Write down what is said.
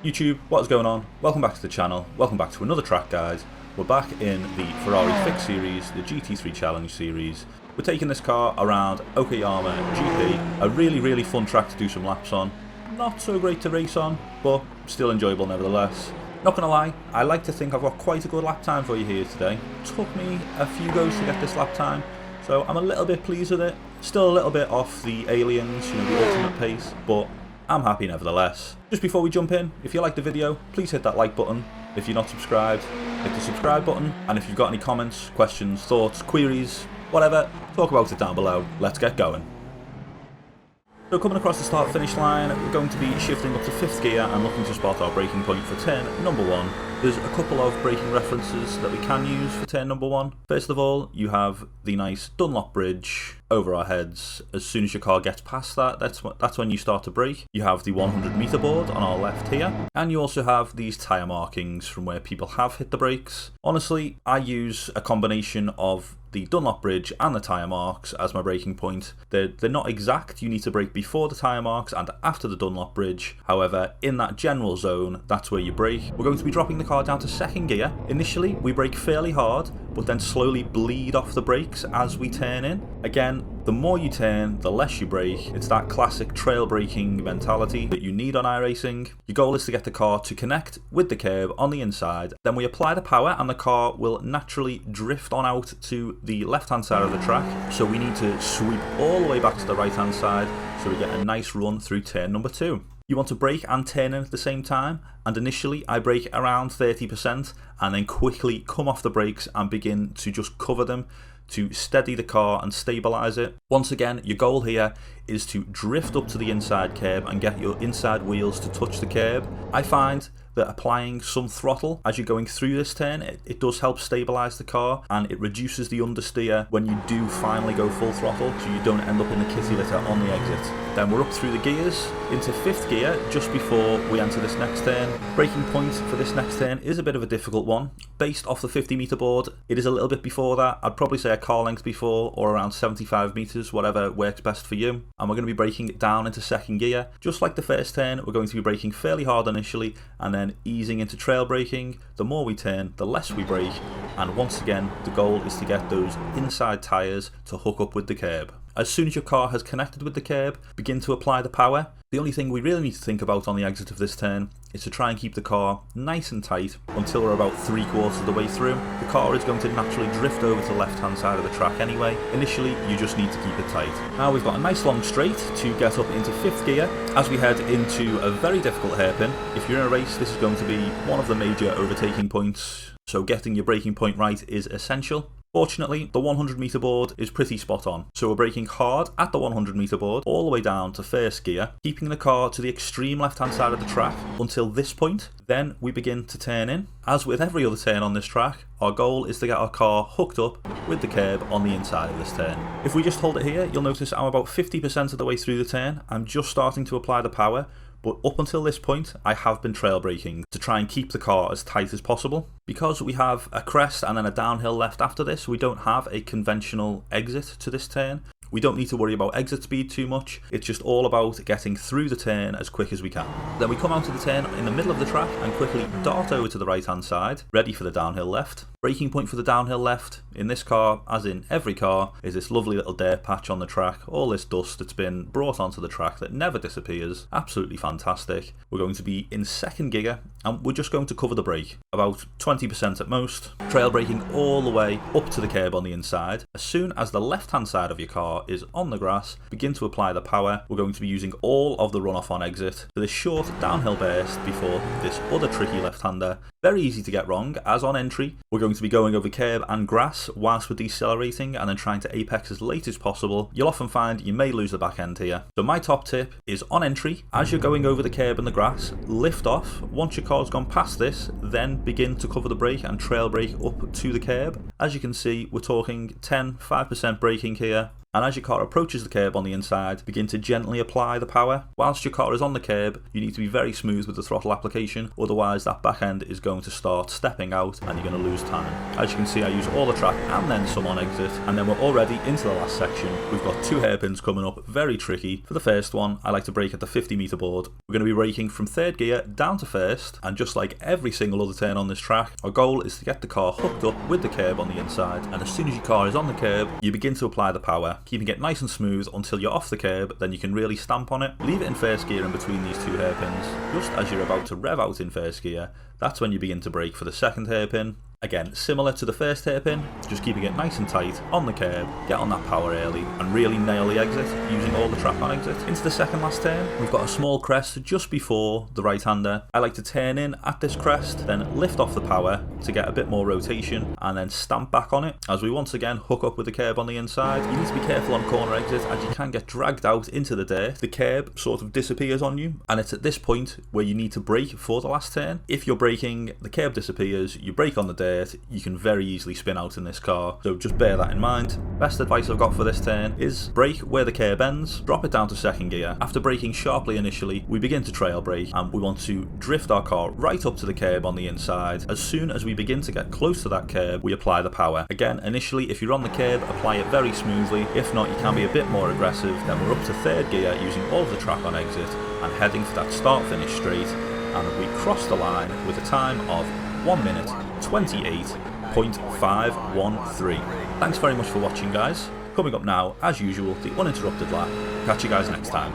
YouTube, what is going on? Welcome back to the channel, welcome back to another track, guys. We're back in the Ferrari Fix series, the GT3 Challenge series. We're taking this car around Okayama GP, a really fun track to do some laps on. Not so great to race on, but still enjoyable nevertheless. Not gonna lie, I like to think I've got quite a good lap time for you here today. Took me a few goes to get this lap time, so I'm a little bit pleased with it. Still a little bit off the aliens, the ultimate pace, but I'm happy nevertheless. Just before we jump in, if you like the video, please hit that like button. If you're not subscribed, hit the subscribe button. And if you've got any comments, questions, thoughts, queries, whatever, talk about it down below. Let's get going. So coming across the start finish line, we're going to be shifting up to 5th gear and looking to spot our braking point for turn number 1. There's a couple of braking references that we can use for turn number 1. First of all, you have the nice Dunlop bridge over our heads. As soon as your car gets past that, that's when you start to brake. You have the 100 meter board on our left here, and you also have these tyre markings from where people have hit the brakes. Honestly, I use a combination of the Dunlop bridge and the tyre marks as my braking point. They're not exact, you need to brake before the tyre marks and after the Dunlop bridge. However, in that general zone, that's where you brake. We're going to be dropping the car down to 2nd gear. Initially, we brake fairly hard, but then slowly bleed off the brakes as we turn in. Again, the more you turn, the less you brake. It's that classic trail braking mentality that you need on iRacing. Your goal is to get the car to connect with the curb on the inside. Then we apply the power and the car will naturally drift on out to the left-hand side of the track. So we need to sweep all the way back to the right-hand side so we get a nice run through turn number 2. You want to brake and turn in at the same time, and initially I brake around 30% and then quickly come off the brakes and begin to just cover them to steady the car and stabilise it. Once again, your goal here is to drift up to the inside curb and get your inside wheels to touch the curb. I find that applying some throttle as you're going through this turn, it does help stabilise the car, and it reduces the understeer when you do finally go full throttle, so you don't end up in the kitty litter on the exit. Then we're up through the gears into 5th gear just before we enter this next turn. Braking point for this next turn is a bit of a difficult one. Based off the 50 meter board, it is a little bit before that. I'd probably say a car length before, or around 75 meters, whatever works best for you. And we're going to be braking it down into 2nd gear. Just like the first turn, we're going to be braking fairly hard initially and then easing into trail braking. The more we turn, the less we brake, and once again the goal is to get those inside tyres to hook up with the curb. As soon as your car has connected with the curb, begin to apply the power. The only thing we really need to think about on the exit of this turn is to try and keep the car nice and tight until we're about 3/4 of the way through. The car is going to naturally drift over to the left hand side of the track anyway. Initially, you just need to keep it tight. Now we've got a nice long straight to get up into 5th gear as we head into a very difficult hairpin. If you're in a race, this is going to be one of the major overtaking points, so getting your braking point right is essential. Fortunately, the 100 meter board is pretty spot on, so we're braking hard at the 100 meter board all the way down to 1st gear, keeping the car to the extreme left hand side of the track until this point. Then we begin to turn in. As with every other turn on this track, our goal is to get our car hooked up with the curb on the inside of this turn. If we just hold it here, you'll notice I'm about 50% of the way through the turn. I'm just starting to apply the power. But up until this point, I have been trail braking to try and keep the car as tight as possible. Because we have a crest and then a downhill left after this, we don't have a conventional exit to this turn. We don't need to worry about exit speed too much. It's just all about getting through the turn as quick as we can. Then we come out of the turn in the middle of the track and quickly dart over to the right hand side, ready for the downhill left. Braking point for the downhill left in this car, as in every car, is this lovely little dirt patch on the track. All this dust that's been brought onto the track that never disappears. Absolutely fantastic. We're going to be in 2nd gear and we're just going to cover the brake, about 20% at most. Trail braking all the way up to the curb on the inside. As soon as the left hand side of your car is on the grass, begin to apply the power. We're going to be using all of the runoff on exit for this short downhill burst before this other tricky left-hander. Very easy to get wrong, as on entry, we're going to be going over curb and grass whilst we're decelerating and then trying to apex as late as possible. You'll often find you may lose the back end here. So my top tip is on entry, as you're going over the curb and the grass, lift off. Once your car's gone past this, then begin to cover the brake and trail brake up to the curb. As you can see, we're talking 5% braking here. and as your car approaches the curb on the inside, begin to gently apply the power. Whilst your car is on the curb, you need to be very smooth with the throttle application, otherwise that back end is going to start stepping out and you're going to lose time. As you can see, I use all the track and then some on exit, and then we're already into the last section. We've got 2 hairpins coming up, very tricky. For the first one, I like to brake at the 50-metre board. We're going to be braking from 3rd gear down to 1st, and just like every single other turn on this track, our goal is to get the car hooked up with the curb on the inside, and as soon as your car is on the curb, you begin to apply the power, keeping it nice and smooth until you're off the curb, then you can really stamp on it. Leave it in 1st gear in between these 2 hairpins. Just as you're about to rev out in 1st gear, that's when you begin to brake for the 2nd hairpin. Again, similar to the 1st hairpin, just keeping it nice and tight on the curb, get on that power early, and really nail the exit, using all the track on exit. Into the 2nd last turn, we've got a small crest just before the right-hander. I like to turn in at this crest, then lift off the power to get a bit more rotation, and then stamp back on it, as we once again hook up with the curb on the inside. You need to be careful on corner exit, as you can get dragged out into the dirt. The curb sort of disappears on you, and it's at this point where you need to brake for the last turn. If you're braking, the curb disappears, you brake on the dirt, you can very easily spin out in this car, so just bear that in mind. Best advice I've got for this turn is brake where the curb ends, drop it down to 2nd gear. After braking sharply initially, we begin to trail brake, and we want to drift our car right up to the curb on the inside. As soon as we begin to get close to that curb, we apply the power. Again, initially, if you're on the curb, apply it very smoothly. If not, you can be a bit more aggressive. Then we're up to 3rd gear using all of the track on exit and heading for that start-finish straight, and we cross the line with a time of 1 minute 28.513. Thanks very much for watching, guys. Coming up now, as usual, the uninterrupted lap. Catch you guys next time.